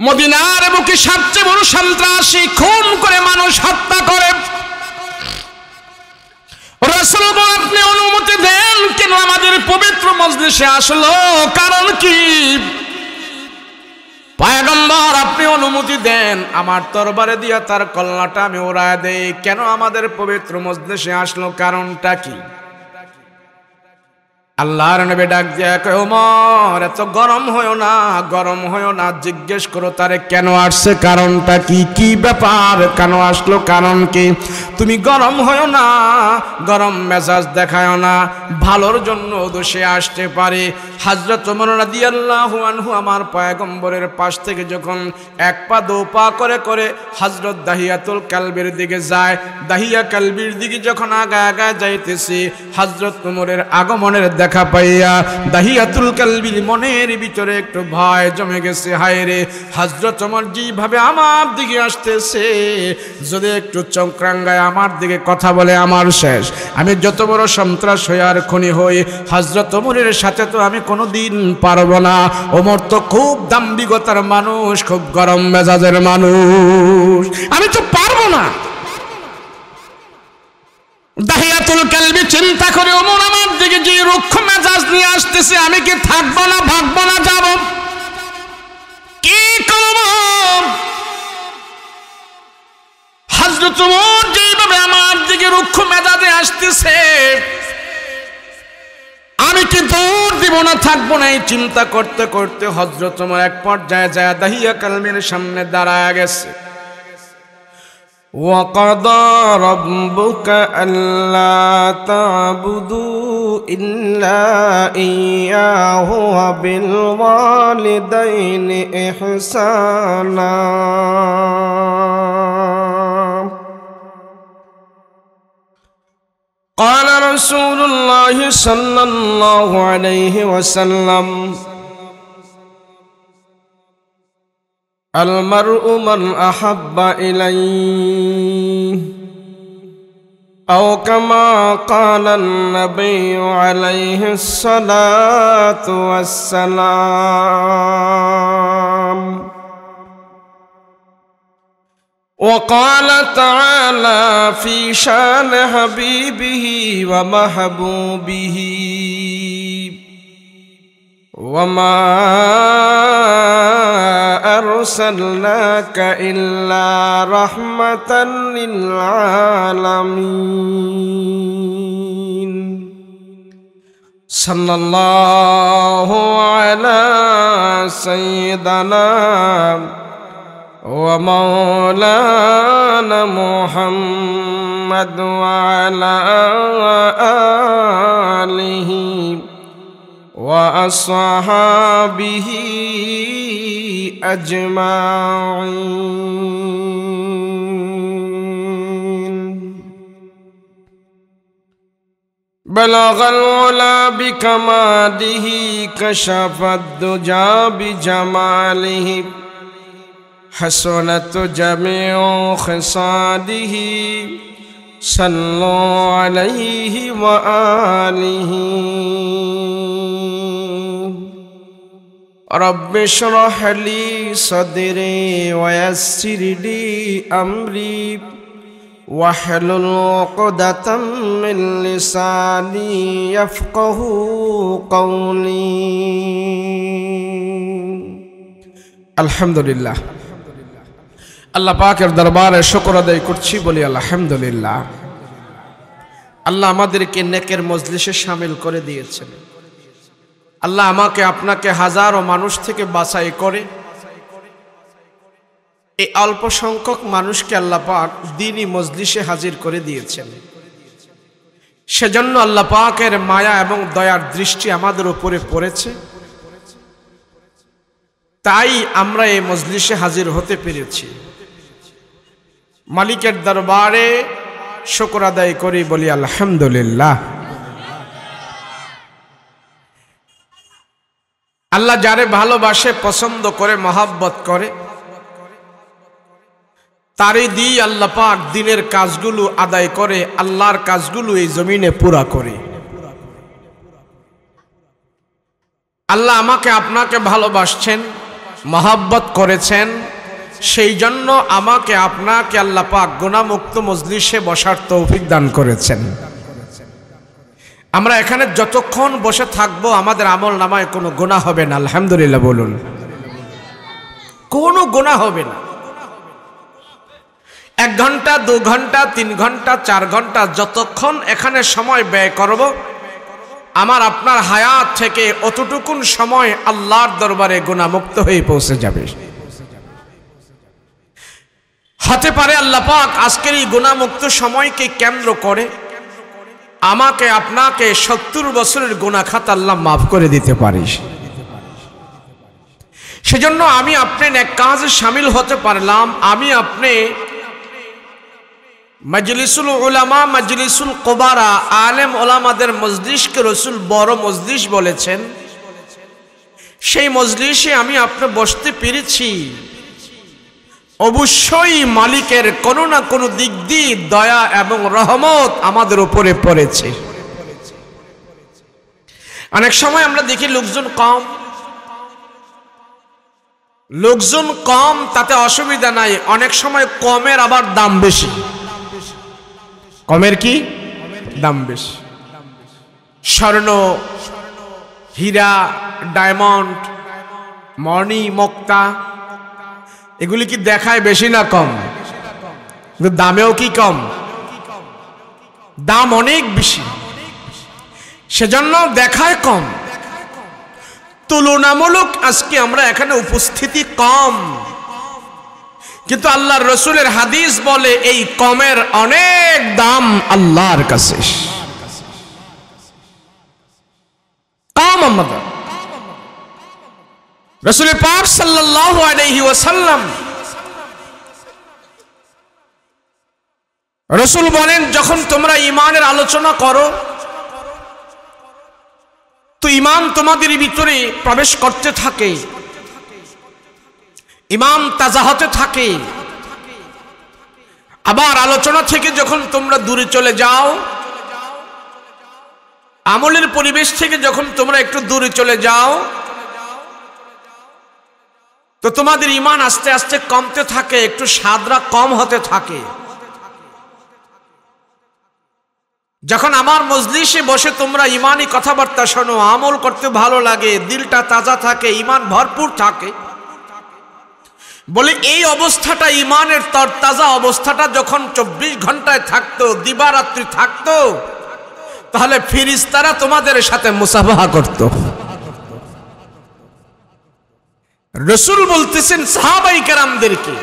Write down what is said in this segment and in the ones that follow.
মদিনার বুকে সবচেয়ে বড় সন্ত্রাসী, খুন করে মানুষ হত্যা করে। রাসূল বলেন, আপনি অনুমতি দেন কেন আমাদের পবিত্র মজলিসে আসলো, কারণ কি? পয়গম্বর, আপনি অনুমতি দেন আমার তরবারে দিয়া তার কল্লাটা আমি উড়ায় দেই, কেন আমাদের পবিত্র মজলিসে আসলো, কারণটা কি? আল্লাহর নবী ডাক দিয়া কয়, ওমর এত গরম হয়ো না, গরম হয়ো না, জিজ্ঞেস করো তারে কেন আসছে, কারণটা কি, কি ব্যাপার, কেন আসলো, কারণ কি? তুমি গরম হয়ো না, গরম মেজাজ দেখায়ও না, ভালোর জন্য দোষে আসতে পারে। হযরত ওমর রাদিয়াল্লাহু আনহু আমার পয়গম্বরের পাশ থেকে যখন এক পা দু পা করে করে হযরত দাহিয়াতুল কালবির দিকে যায়, দাহিয়া কালবির দিকে যখন আগায় যাইতেছে, হযরত ওমরের আগমনের দেখা পাইয়া দাহিয়াতুল কালবির মনের ভিতরে একটু ভয় জমে গেছে। হায় রে, হযরত ওমর যেভাবে আমার দিকে আসতেছে, যদি একটু চক্রাঙ্গায় আমার দিকে কথা বলে আমার শেষ। আমি যত বড় সন্ত্রাস হই আর খুনি হই, হযরত ওমরের সাথে তো আমি কোনোদিন পারবো না। ওমর তো খুব দাম্ভিকতার মানুষ, খুব গরম মেজাজের মানুষ, আমি তো পারবো না। দাহিয়াতুল কালবি চিন্তা করে, ওমর আমার দিকে যে রুক্ষ মেজাজ নিয়ে আসতেছে, আমি কি থাকবো না, ভাগবো না, যাব, কি করব? হযরত ওমর যেভাবে আমার দিকে রুক্ষ মেজাজে আসতেছে, আমি কি দৌড় দিব না, থাকবো না, এই চিন্তা করতে করতে হযরত ওমর এক পর্যায়ে যায় দাহিয়া কালবির সামনে দাঁড়ায় গেছে। وَقَضَى رَبُّكَ أَلَّا تَعْبُدُوا إِلَّا إِيَّاهُ وَبِالْوَالِدَيْنِ إِحْسَانًا قال رسول الله صلى الله عليه وسلم المرء من أحب إليه أو كما قال النبي عليه الصلاة والسلام وقال تعالى في شان حبيبه ومحبوبه وما أرسلناك إلا رحمة للعالمين صلى الله على سيدنا ومولانا محمد وعلى آله وأصحابه أجمعين بلغ العلا بكماله كشف الدجى بجماله حسنت جميع خصاله صلوا عليه وآله رب اشرح لي صدري ويسر لي أمري واحلل عقدة من لساني يفقه قولي الحمد لله আল্লাহ পাকের দরবারে শুকর আদায় করছি, বলি আলহামদুলিল্লাহ। আল্লাহ আমাদেরকে নেকের মজলিসে শামিল করে দিয়েছেন। আল্লাহ আমাকে আপনাকে হাজারো মানুষ থেকে বাছাই করে এই অল্প সংখ্যক মানুষকে আল্লাহ পাক দ্বীনি মজলিসে হাজির করে দিয়েছেন। সেজন্য আল্লাহ পাকের মায়া এবং দয়ার দৃষ্টি আমাদের উপরে পড়েছে, তাই আমরা এই মজলিসে হাজির হতে পেরেছি। মালিকের দরবারে শুকর আদায় করি, বলি আলহামদুলিল্লাহ। আল্লাহ যারে ভালোবাসে, পছন্দ করে, মহব্বত করে, তারই দিয়ে আল্লাহ পাক দিনের কাজগুলো আদায় করে, আল্লাহর কাজগুলো এই জমিনে পুরা করে। আল্লাহ আমাকে আপনাকে ভালোবাসছেন, মহব্বত করেছেন, সেই জন্য আমাকে আপনাকে আল্লাহ পাক গুনাহমুক্ত মজলিসে বসার তৌফিক দান করেছেন। আমরা এখানে যতক্ষণ বসে থাকবো আমাদের আমল নামায় কোনো গুনাহ হবে না। আলহামদুলিল্লাহ বলুন, কোনো গুনাহ হবে না। 1 ঘন্টা 2 ঘন্টা 3 ঘন্টা 4 ঘন্টা যতক্ষণ এখানে সময় ব্যয় করব, আমার আপনার হায়াত থেকে অতটুকুন সময় আল্লাহর দরবারে গুনাহমুক্ত হয়ে পৌঁছে যাবে। হতে পারে আল্লাহ পাক আজকের এই গুনাহমুক্ত সময়কে কেন্দ্র করে আমাকে আপনাকে 70 বছরের গুনাহ খাতা আল্লাহ মাফ করে দিতে পারে। সেজন্য আমি আপনি নেক কাজে শামিল হতে পারলাম। আমি আপনি মজলিসুল উলামা, মজলিসুল কুবারা, আলেম ওলামাদের মজলিসকে রাসূল বড় মজলিস বলেছেন। সেই মজলিসে আমি আপনি বসতে পেরেছি, অবশ্যই মালিকের কোনো না কোনো দিক দিয়ে দয়া এবং রহমত আমাদের উপরে পড়েছে। অনেক সময় আমরা দেখি লোকজন কম, তাতে অসুবিধা নাই। অনেক সময় কমের আবার দাম বেশি। কমের কি দাম বেশি? স্বর্ণ, হীরা, ডায়মন্ড, মণি, মুক্তা, এগুলি কি দেখায় বেশি না কম? কিন্তু দামেও কি কম? দাম অনেক বেশি। সেজন্য দেখায় কম, তুলনামূলক আজকে আমরা এখানে উপস্থিতি কম, কিন্তু আল্লাহর রাসূলের হাদিস বলে এই কমের অনেক দাম আল্লাহর কাছে। কম আমাদের রাসূল পাক সাল্লাল্লাহু আলাইহি ওয়াসাল্লাম রাসূল বলেন, যখন তোমরা ঈমানের আলোচনা করো তো ঈমান তোমাদের ভিতরে প্রবেশ করতে থাকে, ঈমান তাজা হতে থাকে। আবার আলোচনা থেকে যখন তোমরা দূরে চলে যাও, আমলের পরিবেশ থেকে যখন তোমরা একটু দূরে চলে যাও, তো তোমাদের ঈমান আস্তে আস্তে কমতে থাকে, একটু সাদরা কম হতে থাকে। যখন আমার মজলিসে বসে তোমরা ঈমানি কথাবার্তা শোনো, আমল করতে ভালো লাগে, দিলটা তাজা থাকে, ঈমান ভরপুর থাকে। বলে এই অবস্থাটা, ঈমানের তরতাজা অবস্থাটা যখন 24 ঘন্টায় থাকতো, দিবারাত্রি থাকতো, তাহলে ফেরেশতারা তোমাদের সাথে মুসাফাহা করত। রাসূল বলতেছেন সাহাবায়ে কেরামদেরকে,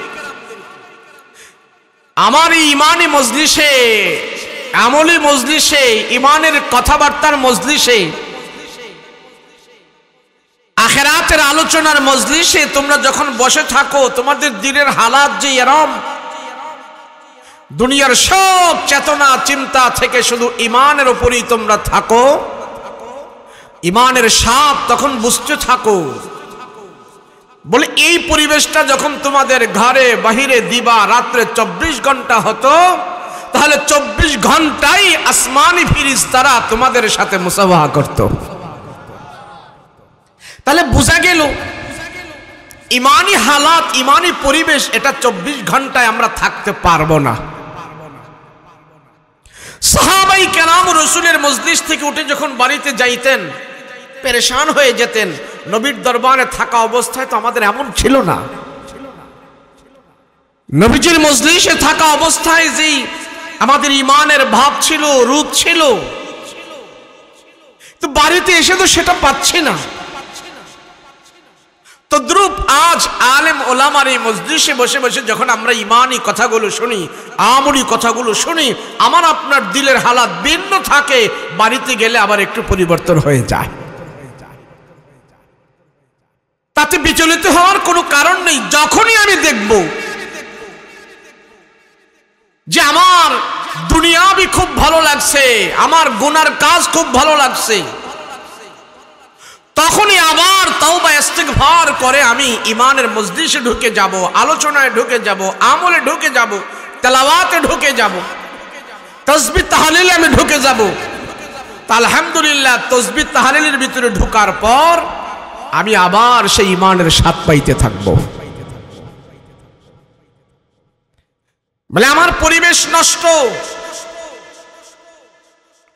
আমার এই ঈমানি মজলিসে, আমলি মজলিসে, ঈমানের কথাবার্তার মজলিসে, আখিরাতের আলোচনার মজলিসে তোমরা যখন বসে থাকো, তোমাদের দিলের হালাত যে এরম, দুনিয়ার সব চেতনা চিন্তা থেকে শুধু ঈমানের উপরেই তোমরা থাকো, ঈমানের স্বাদ তখন বুঝতে থাকো। বলে এই পরিবেশটা যখন তোমাদের ঘরে বাহিরে দিবা রাত্রে 24 ঘন্টা হতো, তাহলে 24 ঘন্টাই আসমানি ফেরেশতারা তোমাদের সাথে মুসাফাহা করত। তাহলে বোঝা গেল ঈমানি হালাত, ঈমানি পরিবেশ, এটা 24 ঘন্টায় আমরা থাকতে পারবো না। সাহাবায়ে কেরাম রাসূলের মজলিস থেকে উঠে যখন বাড়িতে যাইতেন, পেরেশান হয়ে যেতেন। নবীর দরবারে থাকা অবস্থায় তো আমাদের এমন ছিল না। নবীজির মজলিসে থাকা অবস্থায় যেই আমাদের ঈমানের ভাব ছিল, রূপ ছিল, তো বাড়িতে এসে তো সেটা পাচ্ছি না। তদ্রূপ আজ আলেম ওলামার এই মজলিসে বসে বসে যখন আমরা ঈমানি কথাগুলো শুনি, আমলি কথাগুলো শুনি, আমার আপনার দিলের হালাত ভিন্ন থাকে, বাড়িতে গেলে আবার একটু পরিবর্তন হয়ে যায়। তাতে বিচলিত হওয়ার কোনো কারণ নেই। যখনই আমি দেখব যে আমার দুনিয়াবি খুব ভালো লাগছে, আমার গুনার কাজ খুব ভালো লাগছে, তখনই আবার তওবা ইস্তিগফার করে আমি ঈমানের মজলিসে ঢুকে যাব, আলোচনায় ঢুকে যাব, আমলে ঢুকে যাব, তেলাওয়াতে ঢুকে যাব, তাসবিহ তাহলিলে আমি ঢুকে যাব। তা আলহামদুলিল্লাহ তাসবিহ তাহলিলের ভিতরে ঢোকার পর আমি আবার সেই ঈমানের স্বাদ পাইতে থাকব। বলে আমার পরিবেশ নষ্ট,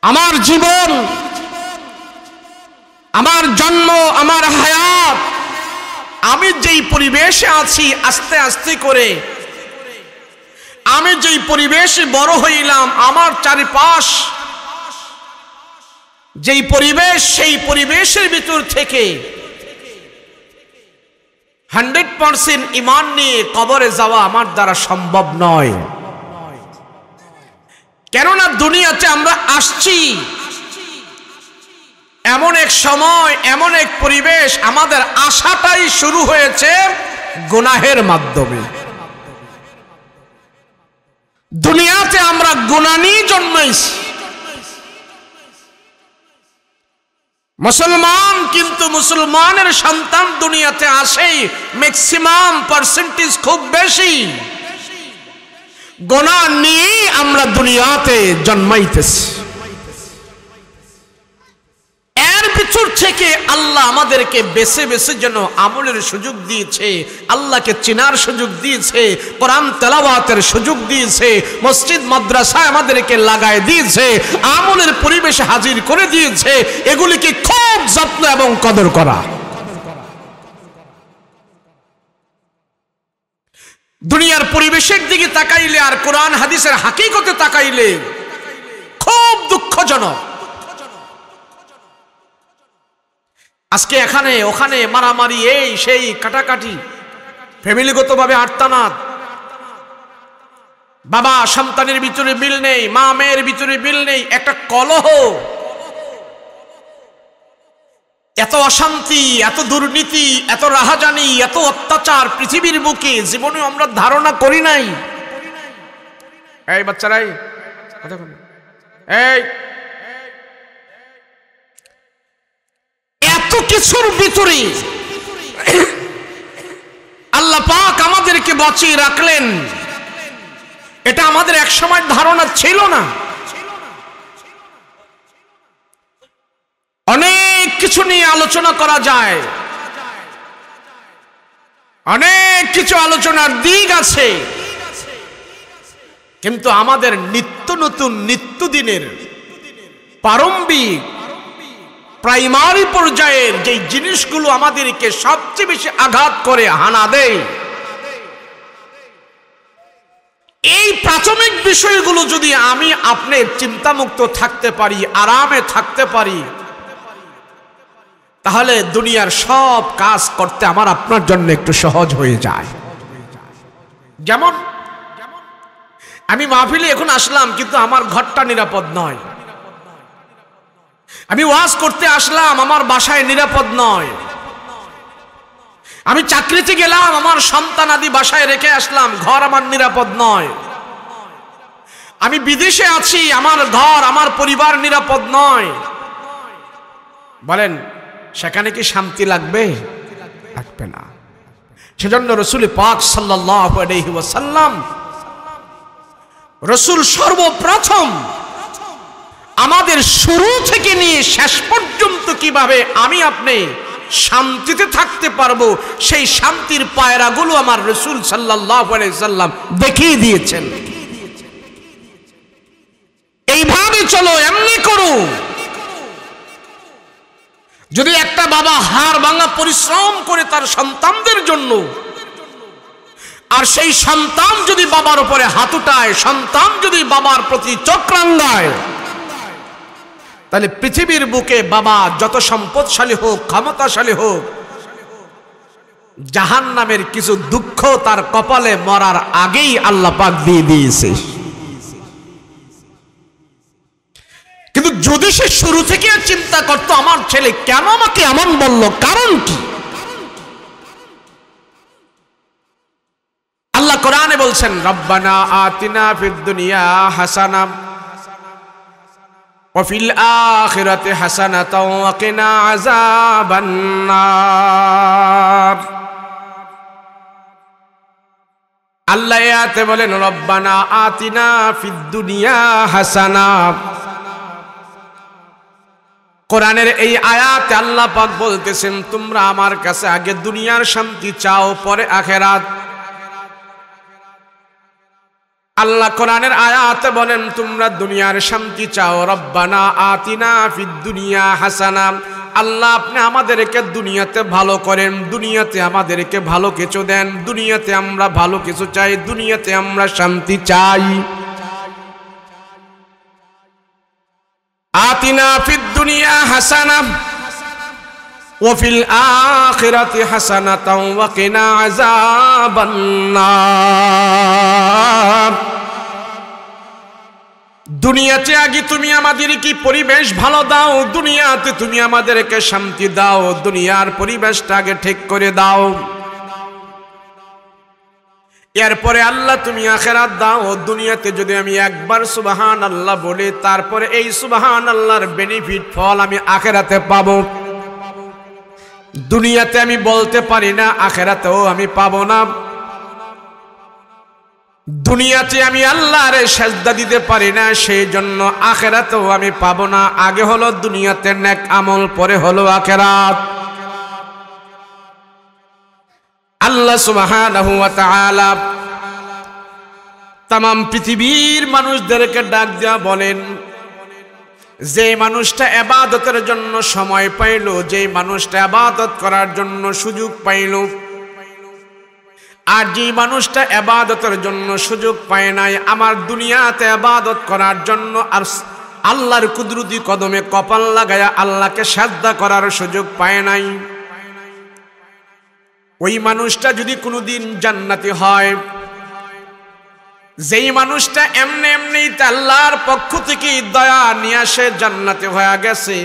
আমার জীবন, আমার জন্ম, আমার হায়াত, আমি যেই পরিবেশে আছি আস্তে আস্তে করে আমি যেই পরিবেশে বড় হইলাম, আমার চারিপাশ যেই পরিবেশ, সেই পরিবেশের ভিতর থেকে 100% ঈমান নিয়ে কবরে যাওয়া আমার দ্বারা সম্ভব নয়। কেননা দুনিয়াতে আমরা আসছি এমন এক সময়, এমন এক পরিবেশ, আমাদের আশাটাই শুরু হয়েছে গুনাহের মাধ্যমে। দুনিয়াতে আমরা গুনাহ নিয়ে জন্মাইছি। মুসলমান, কিন্তু মুসলমানের সন্তান দুনিয়াতে আসেই ম্যাক্সিমাম পার্সেন্টেজ খুব বেশি গুনাহ নিয়ে আমরা দুনিয়াতে জন্মাইতেছি। এর ভিতর থেকে আল্লাহ আমাদেরকে বেছে বেছে যেন আমলের সুযোগ দিয়েছে, আল্লাহকে চেনার সুযোগ দিয়েছে, কোরআন তেলাওয়াতের সুযোগ দিয়েছে, মসজিদ মাদ্রাসায় আমাদেরকে লাগায় দিয়েছে, আমলের পরিবেশে হাজির করে দিয়েছে। এগুলিকে খুব যত্ন এবং কদর করা। দুনিয়ার পরিবেশের দিকে তাকাইলে আর কোরআন হাদিসের হাকিকতে তাকাইলে খুব দুঃখজনক। আজকে এখানে ওখানে মারামারি, এই সেই কাটাকাটি, ফ্যামিলিগতভাবে আর্তানাদ, বাবা সন্তানের ভিতরে মিল নেই, মা মেয়ের ভিতরে মিল নেই, একটা কলহ, এত অশান্তি, এত দুর্নীতি, এত রাহাজানি, এত অত্যাচার পৃথিবীর বুকে জীবনে আমরা ধারণা করি নাই। এই বাচ্চারাই এই এত কিছুর ভিতরে আল্লাহ পাক আমাদেরকে বাঁচিয়ে রাখলেন, এটা আমাদের এক সময় ধারণা ছিল না। অনেক কিছু নিয়ে আলোচনা করা যায়, অনেক কিছু আলোচনার দিক আছে, কিন্তু আমাদের নিত্য নতুন নিত্যদিনের প্রারম্ভিক প্রাইমারি পর্যায়ের যে জিনিসগুলো আমাদেরকে সবচেয়ে বেশি আঘাত করে, হানা দেয়, এই প্রাথমিক বিষয়গুলো যদি আমি আপনি চিন্তামুক্ত থাকতে পারি, আরামে থাকতে পারি, তাহলে দুনিয়ার সব কাজ করতে আমার আপনার জন্য একটু সহজ হয়ে যায়। যেমন আমি মাহফিলে এখন আসলাম, কিন্তু আমার ঘরটা নিরাপদ নয়। আমি ওয়াজ করতে আসলাম, আমার বাসায় নিরাপদ নয়। আমি চাকরিতে গেলাম, আমার সন্তান আদি বাসায় রেখে আসলাম, ঘর আমার নিরাপদ নয়। আমি বিদেশে আছি, আমার ঘর, আমার পরিবার নিরাপদ নয়। বলেন সেখানে কি শান্তি লাগবে? লাগবে না। সেজন্য রাসূল পাক সাল্লাল্লাহু আলাইহি ওয়াসাল্লাম, রাসূল সর্বপ্রথম আমাদের শুরু থেকে নিয়ে শেষ পর্যন্ত কিভাবে আমি আপনি শান্তিতে থাকতে পারবো, সেই শান্তির পায়রাগুলো আমার রাসূল সাল্লাল্লাহু আলাইহি ওয়াসাল্লাম দেখিয়ে দিয়েছেন। এইভাবে চলো, এমনি করো। যদি একটা বাবা হাড় ভাঙা পরিশ্রম করে তার সন্তানদের জন্য, আর সেই সন্তান যদি বাবার উপরে হাত উঠায়, সন্তান যদি বাবার প্রতি চোখ রাঙায়, তাহলে পৃথিবীর বুকে বাবা যত সম্পদশালী হোক, ক্ষমতাশালী হোক, জাহান্নামের কিছু দুঃখ তার কপালে মরার আগেই আল্লাহ পাক দিয়ে দিয়েছে। কিন্তু যদি সে শুরু থেকে চিন্তা করতো আমার ছেলে কেন আমাকে এমন বলল, কারণ কি? আল্লাহ কোরআনে বলছেন, রব্বানা আতিনা ফিদ দুনিয়া হাসানা ওয়া ফিল আখিরাতি হাসানাতাও ওয়া কিনা আযাবান নার। আল্লাহ আয়াতে বলেন, রব্বানা আতিনা ফিদ দুনিয়া হাসানা, কোরআনের এই আয়াতে আল্লাহ পাক বলতেছেন তোমরা আমার কাছে আগে দুনিয়ার শান্তি চাও পরে আখিরাত। আল্লাহ কোরআনের আয়াতে বলেন তোমরা দুনিয়ার শান্তি চাও, রব্বানা আতিনা ফিদ দুনিয়া হাসানা। আল্লাহ আপনি আমাদেরকে দুনিয়াতে ভালো করেন, দুনিয়াতে আমাদেরকে ভালো কিছু দেন, দুনিয়াতে আমরা ভালো কিছু চাই, দুনিয়াতে আমরা শান্তি চাই। আতিনা ফিদ দুনিয়া হাসানা ওয়া ফিল আখিরাতি হাসানাতাও ওয়া কিনা আযাবান নার। দুনিয়াতে আগে তুমি আমাদেরকে পরিবেশ ভালো দাও, দুনিয়াতে তুমি আমাদেরকে শান্তি দাও, দুনিয়ার পরিবেশটা আগে ঠিক করে দাও। এরপরে আল্লাহ তুমি আখিরাত দাও। দুনিয়াতে যদি আমি একবার সুবহানাল্লাহ বলি তারপরে এই সুবহানাল্লাহর বেনিফিট ফল আমি আখিরাতে পাবো। দুনিয়াতে আমি বলতে পারি না, আখিরাতেও আমি পাবো না। দুনিয়াতে আমি আল্লাহর সেজদা দিতে পারি না, সেই জন্য আখিরাতেও আমি পাবো না। আগে হলো দুনিয়াতে নেক আমল, পরে হলো আখিরাত। আল্লাহ সুবহানাহু ওয়া তাআলা तमाम পৃথিবীর মানুষদেরকে ডাক দিয়া বলেন, যে মানুষটা ইবাদতের জন্য সময় পাইল, যে মানুষটা ইবাদত করার জন্য সুযোগ পাইল, আর যে মানুষটা ইবাদতের জন্য সুযোগ পায় নাই, আমার দুনিয়াতে ইবাদত করার জন্য আর আল্লাহর কুদরতি কদমে কপাল লাগায়া আল্লাহকে সাজদা করার সুযোগ পায় নাই, ওই মানুষটা যদি কোনোদিন জান্নাতি হয়, যেই মানুষটা এমনি এমনি আল্লাহর পক্ষ থেকে দয়া নিয়ে আসে জান্নাতে হয়ে গেছে,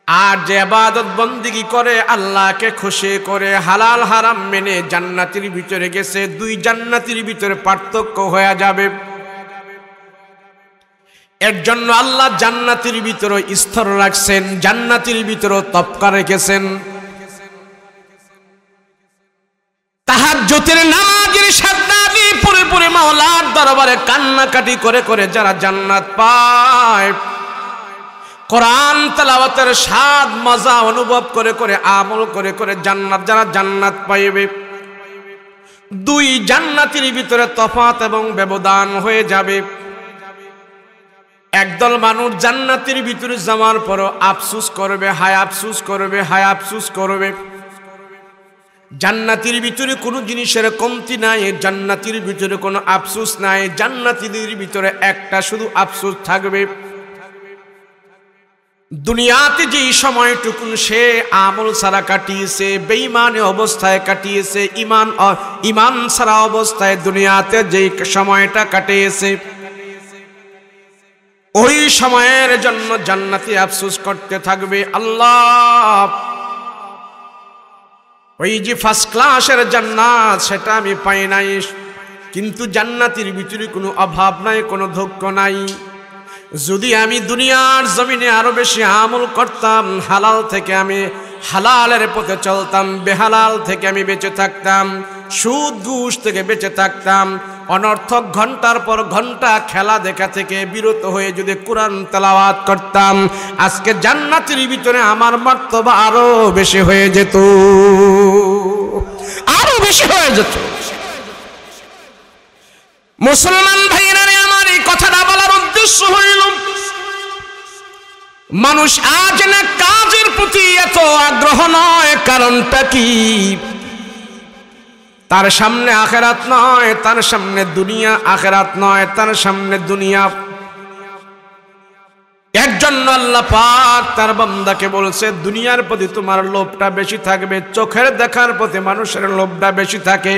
আর যে ইবাদত বন্দেগী করে আল্লাহকে খুশি করে হালাল হারাম মেনে জান্নাতের ভিতরে গেছে, দুই জান্নাতের ভিতরে পার্থক্য হয়ে যাবে। এর জন্য আল্লাহ জান্নাতের ভিতরে স্তর রাখছেন, জান্নাতের ভিতরে তবকা রেখেছেন। তাহাজ্জুদের নামাজের সাদ্দাবি পড়ে পড়ে মাওলার দরবারে কান্নাকাটি করে করে যারা জান্নাত পায়, কোরআন তেলাওয়াতের স্বাদ মজা অনুভব করে করে আমল করে করে জান্নাত যারা জান্নাত পাইবে, দুই জান্নাতের ভিতরে তফাত এবং ব্যবধান হয়ে যাবে। একদল মানুষ জান্নাতের ভিতরে যাওয়ার পরও আফসোস করবে, হায় আফসোস করবে, হায় আফসোস করবে। জান্নাতের ভিতরে কোনো জিনিসের কমতি নাই, জান্নাতের ভিতরে কোনো আফসোস নাই, জান্নাতীদের ভিতরে একটা শুধু আফসোস থাকবে, দুনিয়াতে যেই সময়টুকুন সে আমল ছাড়া কাটিয়েছে, বেঈমানে অবস্থায় কাটিয়েছে, ইমান ছাড়া অবস্থায় দুনিয়াতে যেই সময়টা কাটিয়েছে, ওই সময়ের জন্য জান্নাতি আফসোস করতে থাকবে। আল্লাহ, ওই যে ফার্স্ট ক্লাসের জান্নাত সেটা আমি পাই নাই, কিন্তু জান্নাতের ভিতরে কোনো অভাব নাই, কোনো দুঃখ নাই। যদি আমি দুনিয়ার জমিনে আরো বেশি আমল করতাম, হালাল থেকে আমি হালালের পথে চলতাম, বেহালাল থেকে আমি বেঁচে থাকতাম, সুদ ঘুষ থেকে বেঁচে থাকতাম, অনর্থক ঘন্টার পর ঘন্টা খেলা দেখা থেকে বিরত হয়ে যদি কোরআন তেলাওয়াত করতাম, আজকে জান্নাতের ভিতরে আমার মর্তবা আরো বেশি হয়ে যেত, আরো বেশি হয়ে যেত। মুসলমান ভাইরা, আমার এই কথাটা বলার উদ্দেশ্য হইল, মানুষ আজ না কাজের প্রতি এত আগ্রহ নয়, কারণটা কি? তার সামনে আখিরাত নয়, তার সামনে দুনিয়া, আখিরাত নয়, তার সামনে দুনিয়া। এর জন্য আল্লাহ পাক তার বান্দাকে বলছে, দুনিয়ার প্রতি তোমার লোভটা বেশি থাকবে, চোখের দেখার প্রতি মানুষের লোভটা বেশি থাকে।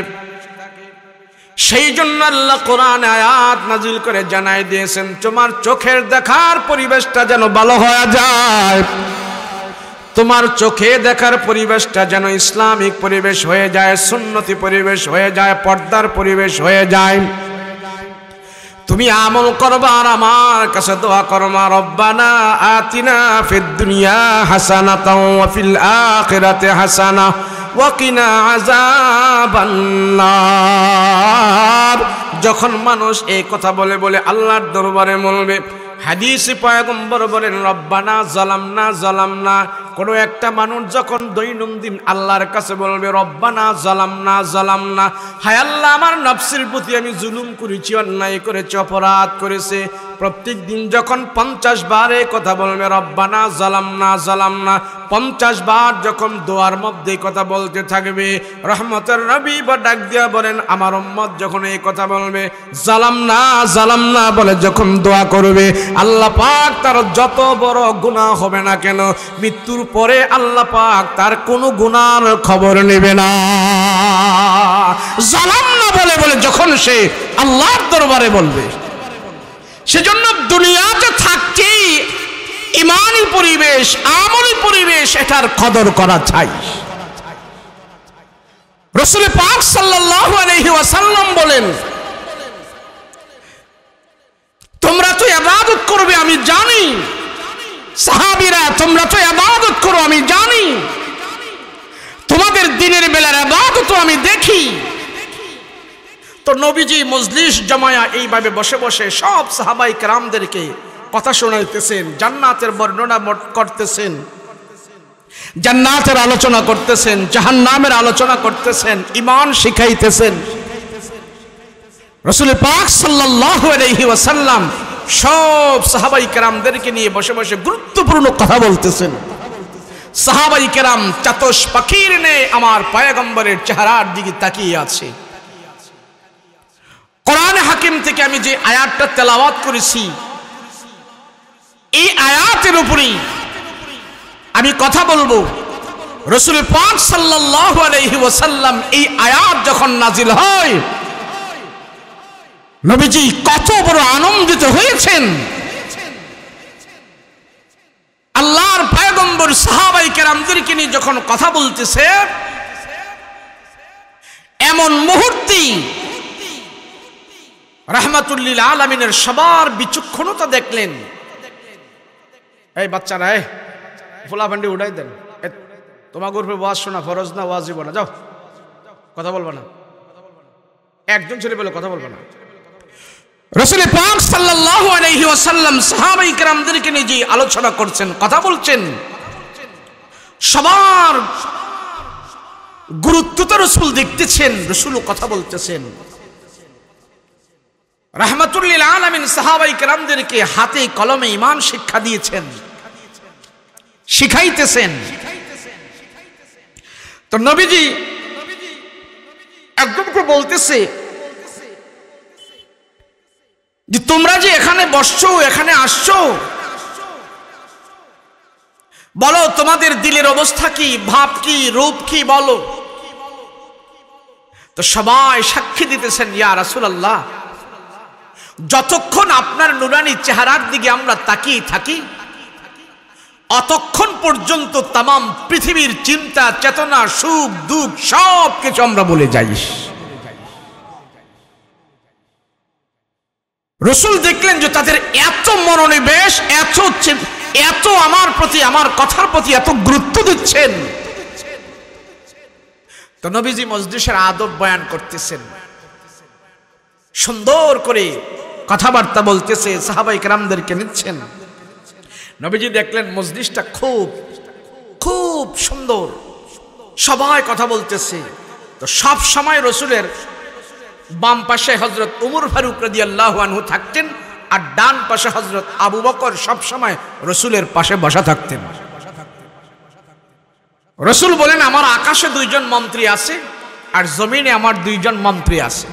সেই জন্য আল্লাহ কোরআন আয়াত নাজিল করে জানাই দিয়েছেন, তোমার চোখের দেখার পরিবেশটা যেন ভালো হয়ে যায়, তোমার চোখে দেখার পরিবেশটা যেন ইসলামিক পরিবেশ হয়ে যায়, সুন্নতি পরিবেশ হয়ে যায়, পর্দার পরিবেশ হয়ে যায়। তুমি আমল করবা আর আমার কাছে দোয়া করবা, রব্বানা আতিনা ফিদ দুনিয়া হাসানাতাও ওয়া ফিল আখিরাতি হাসানা ওয়া কিনা আযাবান নার। যখন মানুষ এই কথা বলে বলে আল্লাহর দরবারে বলবে, হাদিসে পয়গম্বর বলেন রব্বানা জালামনা জালামনা। কোনো একটা মানুষ যখন দৈনন্দিন আল্লাহর কাছে বলবে রব্বানা জালামনা জালামনা, হায় আল্লাহ আমার নফসের প্রতি আমি জুলুম করেছি, অন্যায় করেছি, অপরাধ করেছে, প্রত্যেক দিন যখন 50 বার এই কথা বলবে রব্বানা জালামনা জালামনা, 50 বার যখন দোয়ার মধ্যে কথা বলতে থাকবে, রহমতের নবী বা ডাক দিয়া বলেন আমার উম্মত যখন এই কথা বলবে জালামনা জালামনা বলে যখন দোয়া করবে, আল্লাহ পাক তার যত বড় গুনাহ হবে না কেন, মৃত্যুর পরে আল্লাহ পাক তার কোনো গুনার খবর নেবে না। জালামনা বলে বলে যখন সে আল্লাহর দরবারে বলবে, সেজন্য দুনিয়াতে থাকতে ইমানি পরিবেশ, আমলি পরিবেশ, এটার কদর করা চাই। রাসূল পাক সাল্লাল্লাহু আলাইহি ওয়াসাল্লাম বলেন তোমরা তো ইবাদত করবে আমি জানি, সাহাবীরা তোমরা তো ইবাদত করো আমি জানি, তোমাদের দিনের বেলার ইবাদত আমি দেখি। তো নবীজি মজলিস জমায়া এইভাবে বসে বসে সব সাহাবায়ে কেরামদেরকে কথা শোনাইতেছেন, জান্নাতের বর্ণনা করতেছেন, জান্নাতের আলোচনা করতেছেন, জাহান্নামের আলোচনা করতেছেন, ঈমান শিখাইতেছেন। রাসূল পাক সাল্লাল্লাহু আলাইহি ওয়াসাল্লাম সব সাহাবায়ে কেরামদেরকে নিয়ে বসে বসে গুরুত্বপূর্ণ কথা বলতেছেন। সাহাবায়ে কেরাম চাতস পাখির ন্যায় আমার পয়গম্বরের চেহারার দিকে তাকিয়ে আছে। কোরআন হাকিম থেকে আমি যে আয়াতটা তেলাওয়াত করেছি, এই আয়াতের উপরেই আমি কথা বলবো। রাসূল পাক সাল্লাল্লাহু আলাইহি ওয়াসাল্লাম এই আয়াত যখন নাজিল হয়, নবীজি কত বড় আনন্দিত হয়েছেন। আল্লাহর পয়গম্বর সাহাবায়ে কেরামদেরকে নিয়ে যখন কথা বলতেছে, এমন মুহূর্তে রাহমাতুল লিল আলামিনের সবার বিচক্ষণতা দেখলেন। এই বাচ্চারা, এই ফুলা ভান্ডি উঠাই দেন, তোমাকে উপরে ওয়াজ শোনা ফরজ না, ওয়াজিব না, যাও কথা বলবো না। একজন ছেলে বলে কথা বলবো না। রাসূল পাক সাল্লাল্লাহু আলাইহি ওয়াসাল্লাম সাহাবায়ে কেরামদেরকে নিয়ে যে আলোচনা করছেন, কথা বলছেন, সবার গুরুত্বটা রাসূল দেখতেছেন, রাসূলও কথা বলতেছেন। রাহমাতুল লিল আলামিন সাহাবায়ে কেরামদেরকে হাতে কলমে ঈমান শিক্ষা দিয়েছেন, শিখাইতেছেন। তো নবীজি একজনকে বলতেছে যে তোমরা যে এখানে বসছো, এখানে আসছো, বলো তোমাদের দিলের অবস্থা কি, ভাব কি, রূপ কি বলো। তো সবাই সাক্ষী দিতেছেন, ইয়া রাসূলুল্লাহ, যতক্ষণ আপনার নুরানি চেহারার দিকে আমরা তাকিয়ে থাকি, অতক্ষণ পর্যন্ত তামাম পৃথিবীর চিন্তা চেতনা সুখ দুঃখ সব কিছু আমরা বলে যাই। রাসূল দেখলেন যে তাদের এত মনোনিবেশ, এত আমার প্রতি, আমার কথার প্রতি এত গুরুত্ব দিচ্ছেন। তো নবীজি মজলিসের আদব বয়ান করতেছেন, সুন্দর করে কথাবার্তা বলতেছে, সাহাবায়ে কেরামদেরকে নিচ্ছেন। নবীজি দেখলেন মজলিসটা খুব খুব সুন্দর, সবাই কথা বলতেছে। তো সব সময় রাসূলের বাম পাশে হযরত ওমর ফারুক রাদিয়াল্লাহু আনহু থাকতেন, আর ডান পাশে হযরত আবু বকর সব সময় রাসূলের পাশে বসা থাকতেন। রাসূল বলেন আমার আকাশে 2 জন মন্ত্রী আছে, আর জমিনে আমার 2 জন মন্ত্রী আছে।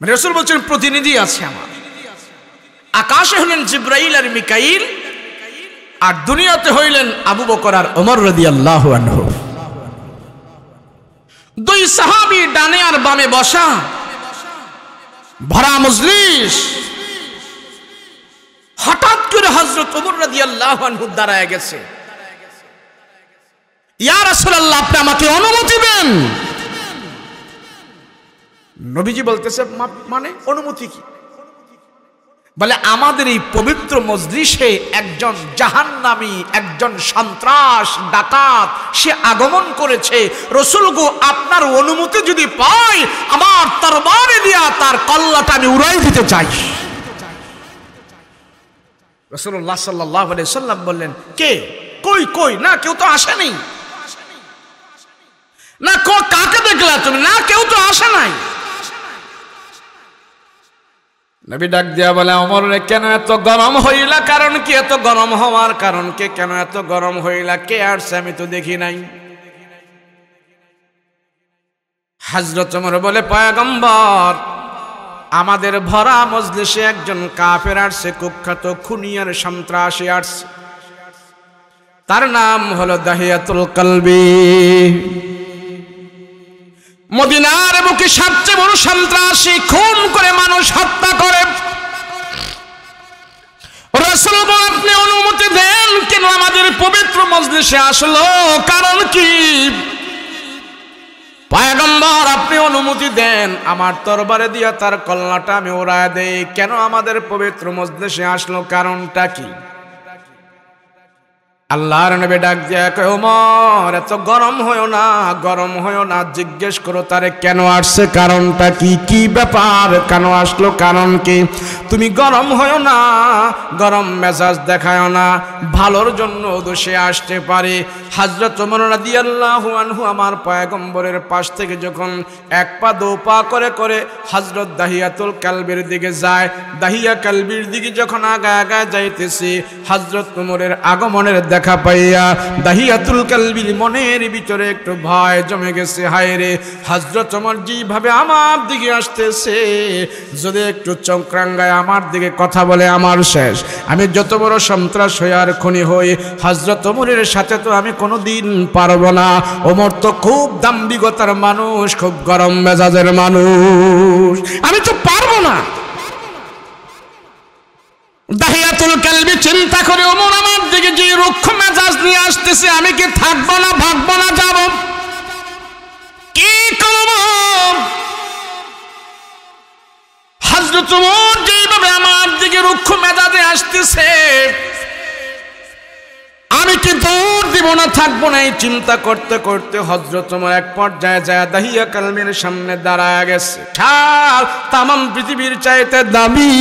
রাসূল বলছেন প্রতিনিধি আছে আমার। আকাশে হলেন জিবরাইল আর মিকাইল, আর দুনিয়াতে হইলেন আবু বকর আর ওমর রাদিয়াল্লাহু আনহু। 2 সাহাবী ডানে আর বামে বসা, ভরা মজলিস। হঠাৎ করে হযরত ওমর রাদিয়াল্লাহু আনহু দাঁড়ায় গেছে, ইয়া রাসূলুল্লাহ আপনি আমাকে অনুমতি দেন। নবীজি বলতেছে মানে অনুমতি কি? বলে আমাদের এই পবিত্র মজলিসে একজন জাহান্নামী, একজন সন্ত্রাস ডাকাত সে আগমন করেছে। রাসূল গো আপনার অনুমতি যদি পাই, আমার তরবারে দিয়া তার কল্লাটা আমি উড়াই দিতে চাই। রাসূলুল্লাহ সাল্লাল্লাহু আলাইহি সাল্লাম বললেন, কে? কই কই? না, কেউ তো আসেনি। না, কাকে দেখলা তুমি? না, কেউ তো আসে নাই। নবী ডাক দিয়া বলে, ওমর রে, কেন এত গরম হইলা? কারণ কি? এত গরম হওয়ার কারণ কে? কেন এত গরম হইলা? কে আসছে? আমি তো দেখি নাই। হযরত ওমর বলে, পয়গম্বর, আমাদের ভরা মজলিসে একজন কাফের আসছে, কুখ্যাত খুনিয়ার সন্ত্রাসী আসছে। তার নাম হলো দাহিয়াতুল কালবি। মদিনার বুকে সবচেয়ে বড় সন্ত্রাসী, খুন করে মানুষ হত্যা করে। রাসূল বলেন, আপনি অনুমতি দেন কেন আমাদের পবিত্র মজলিসে আসলো? কারণ কি? পয়গম্বর, আপনি অনুমতি দেন, আমার তরবারে দিয়া তার কল্লাটা আমি উড়ায় দেই। কেন আমাদের পবিত্র মজলিসে আসলো? কারণটা কি? আল্লাহর নবী ডাক দিয়া কয়, ওমর, এত গরম হয়ো না, গরম হয়ো না, জিজ্ঞেস করো তারে কেন আসছে, কারণটা কি? কি ব্যাপার? কেন আসলো? কারণ কি? তুমি গরম হয়ো না, গরম মেজাজ দেখায়ও না, ভালোর জন্য দোষে আসতে পারে। হযরত ওমর রাদিয়াল্লাহু আনহু আমার পয়গম্বরের পাশ থেকে যখন এক পা দু পা করে করে হযরত দাহিয়াতুল কালবির দিকে যায়, দাহিয়া কালবির দিকে যখন আগায় যাইতেছে, হযরত ওমরের আগমনের দেখা পাইয়া দাহিয়াতুল কালবির মনের ভিতরে একটু ভয় জমে গেছে। হায় রে, হযরত ওমর যেভাবে আমার দিকে আসতেছে, যদি একটু চক্রাঙ্গায় আমার দিকে কথা বলে, আমার শেষ। আমি যত বড় সন্ত্রাস হই আর খুনি হই, হযরত ওমরের সাথে তো আমি কোনোদিন পারবো না। ওমর তো খুব দাম্ভিকতার মানুষ, খুব গরম মেজাজের মানুষ, আমি তো পারবো না। দাহিয়াতুল কালবি চিন্তা করে, ওমর আমার দিকে যে রুক্ষ মেজাজ নিয়ে আসতেছে, আমি কি থাকবো না, ভাগবো না, যাব কি করব? হযরত ওমর যেভাবে আমার দিকে রুক্ষ মেজাজে আসতেছে, আমি কি দৌড় দিব না, থাকবো না? এই চিন্তা করতে করতে হযরত ওমর এক পর্যায়ে যায় দাহিয়া কালবির সামনে দাঁড়ায় গেছে। শাল তামাম পৃথিবীর চাইতে দামি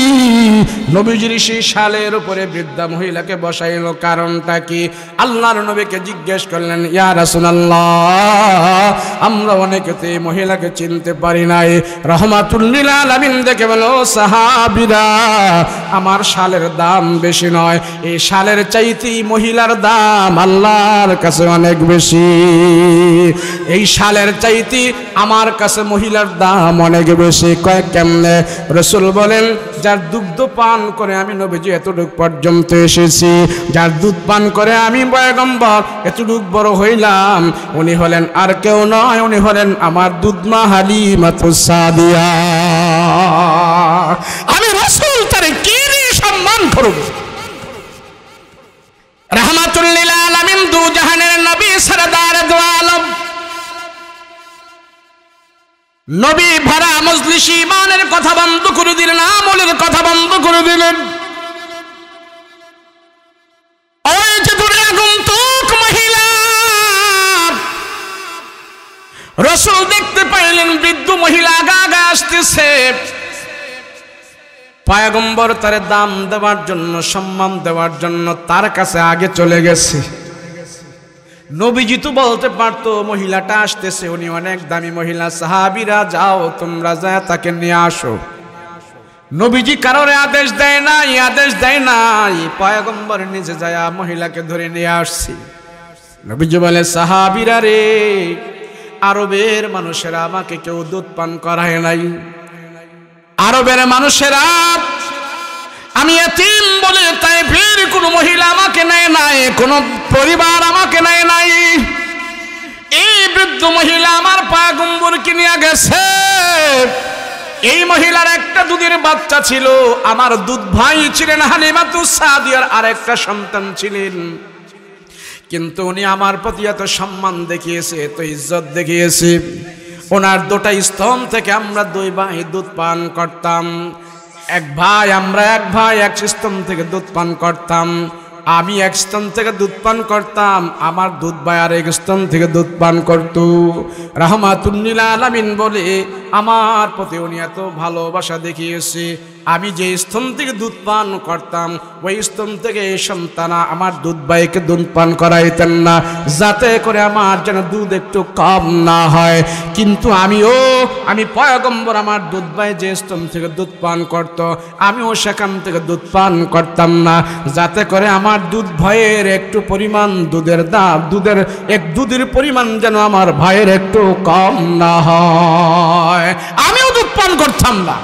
নবীজির সেই শালের উপরে বৃদ্ধা মহিলাকে বসাইলো। কারণটা কি? আল্লাহর নবীকে জিজ্ঞেস করলেন, ইয়া রাসূলুল্লাহ, আমরা অনেকে তো এই মহিলাকে চিনতে পারি নাই। রাহমাতুল লিল আলামিন দেখে বলো, সাহাবীরা, আমার শালের দাম বেশি নয়, এই শালের চাইতে মহিলার দাম আল্লাহর কাছে অনেক বেশি। এই শালের চাইতে আমার কাছে মহিলার দাম অনেক বেশি। কয় কেমনে? রাসূল বলেন, যার দুগ্ধ পান করে আমি নবীজি এতটুক পর্যন্ত এসেছি, যার দুধ পান করে আমি পয়গম্বর এতটুক বড় হইলাম, উনি হলেন আর কেউ নয়, উনি হলেন আমার দুধমা হালিমাতুস সাদিয়া। আমি রাসূল তারে কি দিয়ে সম্মান করব? রাহমাতুল লিল আলামিন, দু জাহানের নবী, সরদার দু আলম, নবী ভরা মজলিস ইমানের কথা বন্ধ করে দিলেন, আমলের কথা বন্ধ করে দিলেন। ওই যে দূরে আগন্তুক মহিলা, রাসূল দেখতে পাইলেন বৃদ্ধ মহিলা আগা আসতেছে। পয়গম্বর তার দাম দেওয়ার জন্য, সম্মান দেওয়ার জন্য তার কাছে আগে চলে গেছে। নবীজি তো বলতে পারতো, মহিলাটা আসতেছে, উনি অনেক দামি মহিলা, সাহাবীরা যাও তোমরা যায় তাকে নিয়ে আসো। নবীজি কারোর আদেশ দেয় নাই, পয়গম্বর নিজে যায় মহিলাকে ধরে নিয়ে আসছে। নবীজি বলে, সাহাবীরা রে, আরবের মানুষেরা আমাকে কেউ দুধ পান করায় নাই। আরবের মানুষেরা, আমি এতিম বলে তাই ফের কোন মহিলা আমাকে নেয় নাই, কোন পরিবার আমাকে নেয় নাই। এই বৃদ্ধ মহিলা আমার পয়গম্বরকে নিয়ে গেছে। এই মহিলার একটা দুধের বাচ্চা ছিল, আমার দুধ ভাই ছিলেন হালিমাতুস সাদিয়ার আরেকটা সন্তান ছিলেন। কিন্তু উনি আমার প্রতি এত সম্মান দেখিয়েছে, এত ইজ্জত দেখিয়েছে। ওনার দুটা স্তন থেকে আমরা দুই ভাই দুধ পান করতাম। আমরা এক ভাই এক স্তন থেকে দুধ পান করতাম। আমি এক স্তন থেকে দুধ পান করতাম, আমার দুধ ভাই আর এক স্তন থেকে দুধ পান করত। রাহমাতুল লিল আলামিন বলে, আমার প্রতি উনি এত ভালোবাসা দেখিয়েছে, আমি যে স্তন থেকে দুধ পান করতাম ওই স্তন থেকে এই সন্তান আমার দুধ ভাইকে দুধ পান করাইতেন না, যাতে করে আমার যেন দুধ একটু কম না হয়। কিন্তু আমি পয়গম্বর, আমার দুধ ভাই যে স্তন থেকে দুধ পান করত আমিও সেখান থেকে দুধ পান করতাম না, যাতে করে আমার দুধ ভাইয়ের একটু পরিমাণ দুধের দাম দুধের পরিমাণ যেন আমার ভাইয়ের একটু কম না হয়। আমিও দুধ পান করতাম না।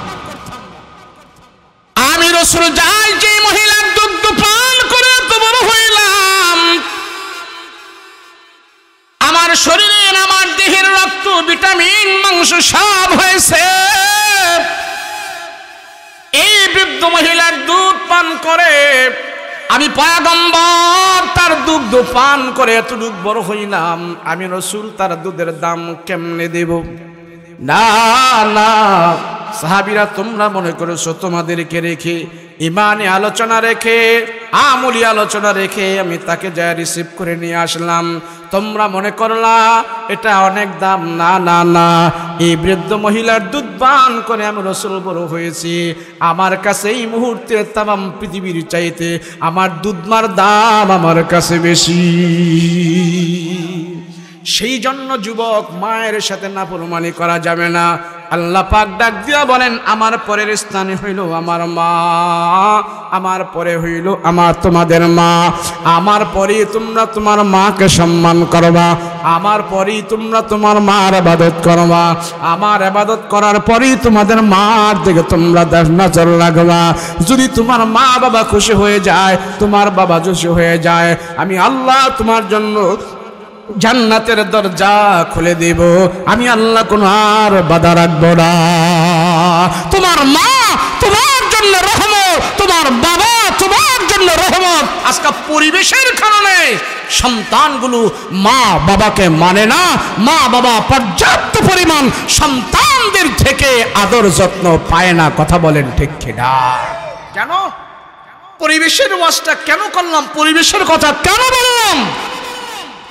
আমি রাসূল যাই যে মহিলার দুধ পান করে এত বড় হইলাম, আমার শরীরের আমার দেহের রক্ত ভিটামিন মাংস সব হয়েছে। এই বৃদ্ধ মহিলার দুধ পান করে আমি পয়গম্বর তার দুধ পান করে এতটুক বড় হইলাম। আমি রাসূল তার দুধের দাম কেমনে দেব? না না সাহাবীরা, তোমরা মনে করেছো তোমাদেরকে রেখে, ইমানে আলোচনা রেখে, আমলি আলোচনা রেখে আমি তাকে যা রিসিভ করে নিয়ে আসলাম, তোমরা মনে করলা এটা অনেক দাম। না না না, এই বৃদ্ধ মহিলার দুধ পান করে আমি রাসূল বড় হয়েছি। আমার কাছে এই মুহূর্তে তামাম পৃথিবীর চাইতে আমার দুধমার দাম আমার কাছে বেশি। সেই জন্য যুবক, মায়ের সাথে নাফরমানি করা যাবে না। আল্লাহ পাক ডাক দিয়া বলেন, আমার পরের স্থানে হইল আমার মা, আমার পরে হইল আমার তোমাদের মা, আমার পরে তোমরা তোমার মাকে সম্মান করবা, আমার পরেই তোমরা তোমার মার ইবাদত করবা, আমার ইবাদত করার পরেই তোমাদের মার দিকে তোমরা নজর রাখবা। যদি তোমার মা বাবা খুশি হয়ে যায়, তোমার বাবা খুশি হয়ে যায়, আমি আল্লাহ তোমার জন্য জান্নাতের দরজা খুলে দেব। আমি আল্লাহ কোন আর বাধা রাখবো না। তোমার মা তোমার জন্য রহমত, তোমার বাবা তোমার জন্য রহমত। আজকে পরিবেশের কারণে সন্তানগুলো মা বাবাকে মানে না, মা বাবা পর্যাপ্ত পরিমাণ সন্তানদের থেকে আদর যত্ন পায় না। কথা বলেন ঠিক কিনা? কেন পরিবেশের ওয়াজটা কেন করলাম? পরিবেশের কথা কেন বললাম?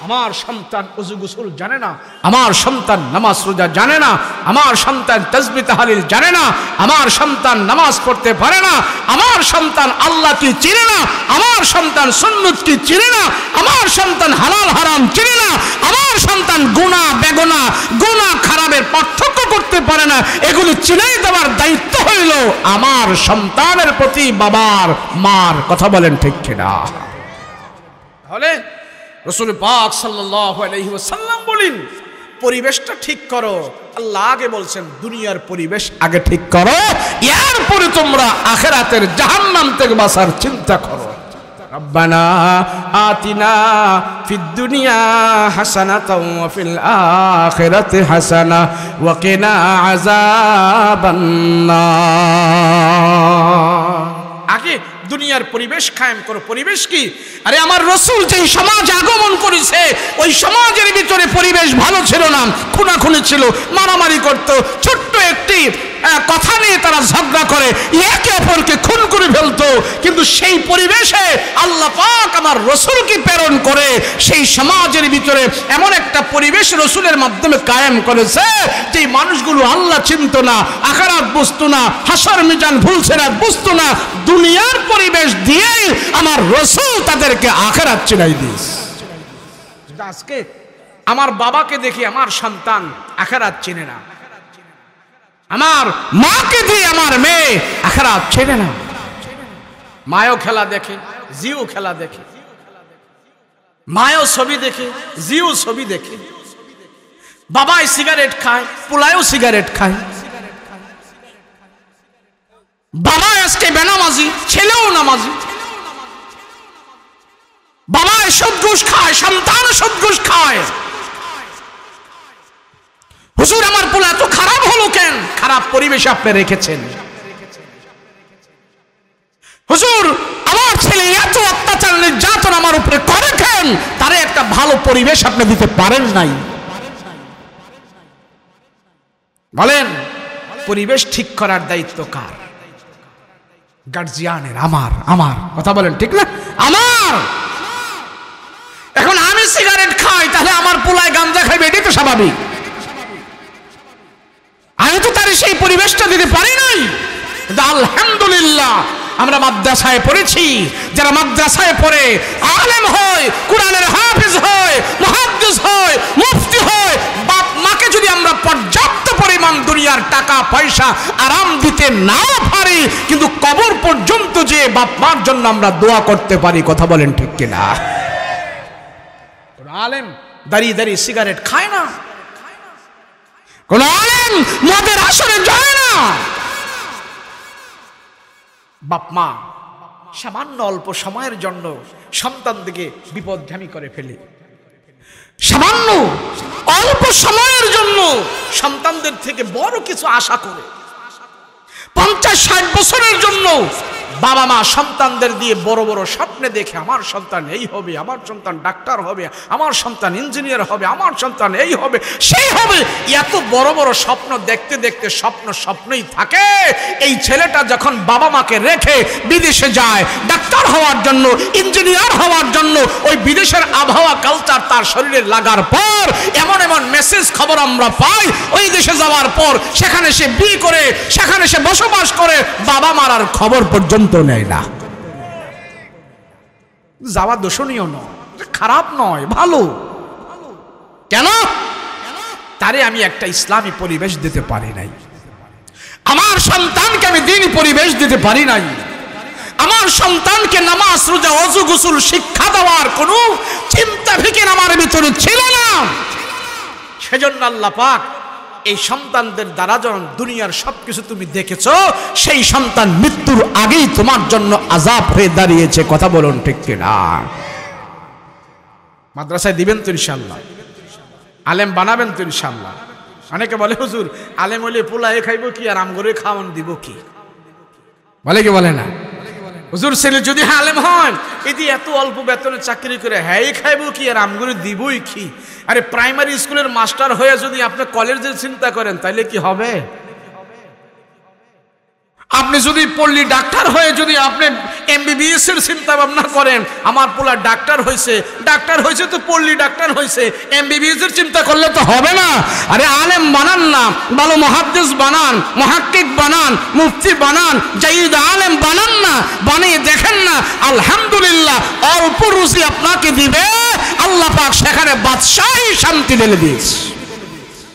আমার সন্তান ওযু গোসল জানে না, আমার সন্তান নামাজ রোজা জানে না, আমার সন্তান তাসবিহ তাহলিল জানে না, আমার সন্তান নামাজ পড়তে পারে না, আমার সন্তান আল্লাহ কি চিনে না, আমার সন্তান সুন্নাত কি চিনে না, আমার সন্তান হালাল হারাম চিনে না, আমার সন্তান গুনাহ বেগুনাহ গুনাহ খারাপের পার্থক্য করতে পারে না। এগুলো চিনাই দেওয়ার দায়িত্ব হইল আমার সন্তানের প্রতি বাবার মার। কথা বলেন ঠিক কিনা? তাহলে রাসূল পাক সাল্লাল্লাহু আলাইহি ওয়াসাল্লাম বলেন, পরিবেশটা ঠিক করো। আল্লাহ আগে বলছেন দুনিয়ার পরিবেশ আগে ঠিক করো, এরপরে তোমরা আখিরাতের জাহান্নাম থেকে বাঁচার চিন্তা করো। রব্বানা আতিনা ফিদ দুনিয়া হাসানাতাও ওয়া ফিল আখিরাতি হাসানা ওয়া কিনা আযাবান নার। আগে দুনিয়ার পরিবেশ কায়েম করো। পরিবেশ কি? আরে আমার রাসূল যে সমাজ আগমন করেছে ওই সমাজের ভিতরে পরিবেশ ভালো ছিল না, খুনাখুনি ছিল, মারামারি করত, ছোট্ট একটি কথা নিয়ে তারা ঝগড়া করে একে অপরকে খুন করে ফেলতো। কিন্তু সেই পরিবেশে আল্লাহ পাক আমার রাসূলকে প্রেরণ করে সেই সমাজের ভিতরে এমন একটা পরিবেশ রাসূলের মাধ্যমে কায়েম করেছে যে মানুষগুলো আল্লাহ চিনতো না, আখিরাত বুঝতো না, হাসর মিজান ভুলসিরাত বুঝতো না। দুনিয়ার পরিবেশ দিয়েই আমার রাসূল তাদেরকে আখিরাত চিনাই দিয়েছে। আজকে আমার বাবাকে দেখি আমার সন্তান আখিরাত চিনে না, আমার মাকে দিয়ে আমার মেয়ে আখিরাত চেনে না। মায়ও খেলা দেখে, জিও খেলা দেখে, মায়ও ছবি দেখে, জিও ছবি দেখে, বাবাই সিগারেট খায়, পোলায়ও সিগারেট খায়, বাবা আজকে বেনামাজি, ছেলেও নামাজি, বাবা সুদ ঘুষ খায়, সন্তান সুদ ঘুষ খায়। হুজুর আমার পোলা এত খারাপ হলো কেন? খারাপ পরিবেশে আপনি রেখেছেন। হুজুর আমার ছেলে এত অত্যাচার নির্যাতন আমার উপরে করে কেন? তারে একটা ভালো পরিবেশ আপনি দিতে পারেন নাই। বলেন পরিবেশ ঠিক করার দায়িত্ব কার? গার্জিয়ানের। আমার আমার কথা বলেন ঠিক না? আমার। এখন আমি সিগারেট খাই, তাহলে আমার পোলায় গাঁজা খাইবে, এটাই তো স্বাভাবিক। আমি তো তার সেই পরিবেশটা দিতে পারি নাই। আলহামদুলিল্লাহ আমরা মাদ্রাসায় পড়েছি, যারা মাদ্রাসায় পড়ে আলেম হয়, কোরআনের হাফেজ হয়, মুহাদ্দিস হয়, মুফতি হয়, বাপ মাকে যদি আমরা পর্যাপ্ত পরিমাণ দুনিয়ার টাকা পয়সা আরাম দিতে নাও পারি, কিন্তু কবর পর্যন্ত যে বাপ মার জন্য আমরা দোয়া করতে পারি। কথা বলেন ঠিক কিনা? কোন আলেম দাঁড়িয়ে দাঁড়িয়ে সিগারেট খায় না, কোন আলেম মদের আসরে যায় না। বাপ মা সামান্য অল্প সময়ের জন্য সন্তানদিকে বিপদগামী করে ফেলে, সামান্য অল্প সময়ের জন্য সন্তানদের থেকে বড় কিছু আশা করে। 50-60 বছরের জন্য বাবা মা সন্তানদের দিয়ে বড় বড় স্বপ্নে দেখে, আমার সন্তান এই হবে, আমার সন্তান ডাক্তার হবে, আমার সন্তান ইঞ্জিনিয়ার হবে, আমার সন্তান এই হবে সেই হবে। এত বড় বড় স্বপ্ন দেখতে দেখতে স্বপ্নই থাকে। এই ছেলেটা যখন বাবা মাকে রেখে বিদেশে যায় ডাক্তার হওয়ার জন্য, ইঞ্জিনিয়ার হওয়ার জন্য, ওই বিদেশের আবহাওয়া কালচার তার শরীরে লাগার পর এমন এমন মেসেজ খবর আমরা পাই, ওই দেশে যাওয়ার পর সেখানে সে বিয়ে করে, সেখানে সে বসবাস করে, বাবা মারার খবর পর্যন্ত নেয় না। যাওয়া দোষণীয় নয়, খারাপ নয়, ভালো। কেন? তারে আমি একটা ইসলামী পরিবেশ দিতে পারি নাই, আমার সন্তানকে আমি দ্বীনি পরিবেশ দিতে পারি নাই, আমার সন্তানকে নামাজ রোজা ওযু গোসল শিক্ষা দেওয়ার কোনো চিন্তা ফিকির আমার ভিতরে ছিল না। সেজন্য আল্লাহ পাক এই সন্তানদের দ্বারা যখন দুনিয়ার সবকিছু তুমি দেখেছো, সেই সন্তান মৃত্যুর আগেই তোমার জন্য আযাব হয়ে দাঁড়িয়েছে। কথা বলুন ঠিক কিনা? মাদ্রাসায় দিবেন তো ইনশাআল্লাহ, আলেম বানাবেন তো ইনশাআল্লাহ। অনেকে বলে হুজুর আলেম হলে পোলায় খাইব কি আর আমগরে খাওয়ান দিব কি, বলে কি বলে না? হুজুর ছেলে যদি আলেম হয়, এদি এত অল্প বেতনে চাকরি করে হ্যাঁ খাইব কি আর আমগরে দিবই কি? আরে প্রাইমারি স্কুলের মাস্টার হয়ে যদি আপনি কলেজের চিন্তা করেন তাহলে কি হবে? আপনি যদি পল্লী ডাক্তার হয়ে যদি আপনি এমবিবিএস এর চিন্তা ভাবনা করেন, আমার পোলা ডাক্তার হয়েছে তো পল্লী ডাক্তার হয়েছে, এমবিবিএস এর চিন্তা করলে তো হবে না। আরে আলেম বানান না, ভালো মুহাদ্দিস বানান, মুহাক্কিক বানান, মুফতি বানান, জাইদ আলেম বানান না, বানিয়ে দেখেন না। আলহামদুলিল্লাহ অল্প রুজি আপনাকে দিবে আল্লাহ পাক, সেখানে বাদশাহী শান্তি ঢেলে দিয়েছে।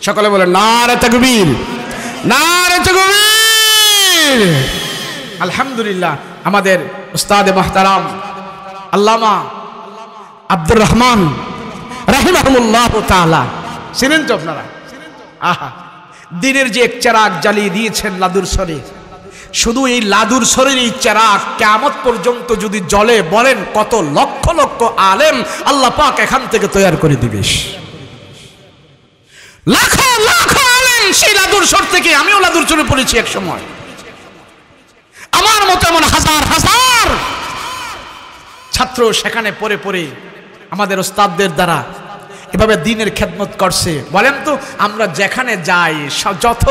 সকলে বলে নারে তাকবীর, নারে তাকবীর। আলহামদুলিল্লাহ আমাদের উস্তাদে মুহতারাম আল্লামা আব্দুর রহমান রাহিমাহুল্লাহ তাআলা, চিনেন তো আপনারা? আহা, দিনের যে এক চেরাগ জ্বালিয়ে দিয়েছেন লাদুর সরে, শুধু এই লাদুর সরের এই চেরাগ কিয়ামত পর্যন্ত যদি জ্বলে, বলেন কত লক্ষ লক্ষ আলেম আল্লাহ পাক এখান থেকে তৈরি করে দিবে। লাখ লাখ আলেম সেই লাদুর সর থেকে, আমিও লাদুর সরে পড়েছি এক সময়, আমার মতো এমন হাজার হাজার ছাত্র সেখানে পড়ে পড়ে আমাদের ওস্তাদদের দ্বারা এভাবে দ্বীনের খেদমত করছে। বলেন তো আমরা যেখানে যাই, যত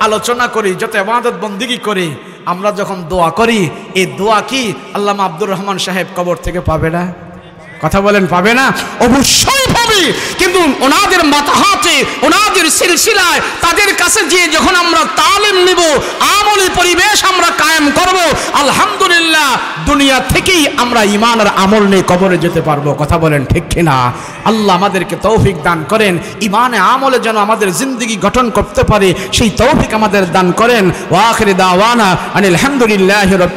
আলোচনা করি, যত ইবাদত বন্দেগী করি, আমরা যখন দোয়া করি, এই দোয়া কি আল্লামা আব্দুর রহমান সাহেব কবর থেকে পাবে না? কথা বলেন পাবে না? অবশ্যই পাবে। কিন্তু ওনাদের মাতাহাতে, ওনাদের সিলসিলায়, তাদের কাছে গিয়ে যখন আমরা তালিম নিব, আমলি পরিবেশ আমরা কায়েম করব, আলহামদুলিল্লাহ দুনিয়া থেকেই আমরা ঈমান আর আমল নিয়ে কবরে যেতে পারবো। কথা বলেন ঠিক কিনা? আল্লাহ আমাদেরকে তৌফিক দান করেন, ঈমানে আমলে যেন আমাদের জিন্দেগি গঠন করতে পারে সেই তৌফিক আমাদের দান করেন। ওয়া আখির দাওয়ানা আনিল হামদুলিল্লাহি রাব্বিল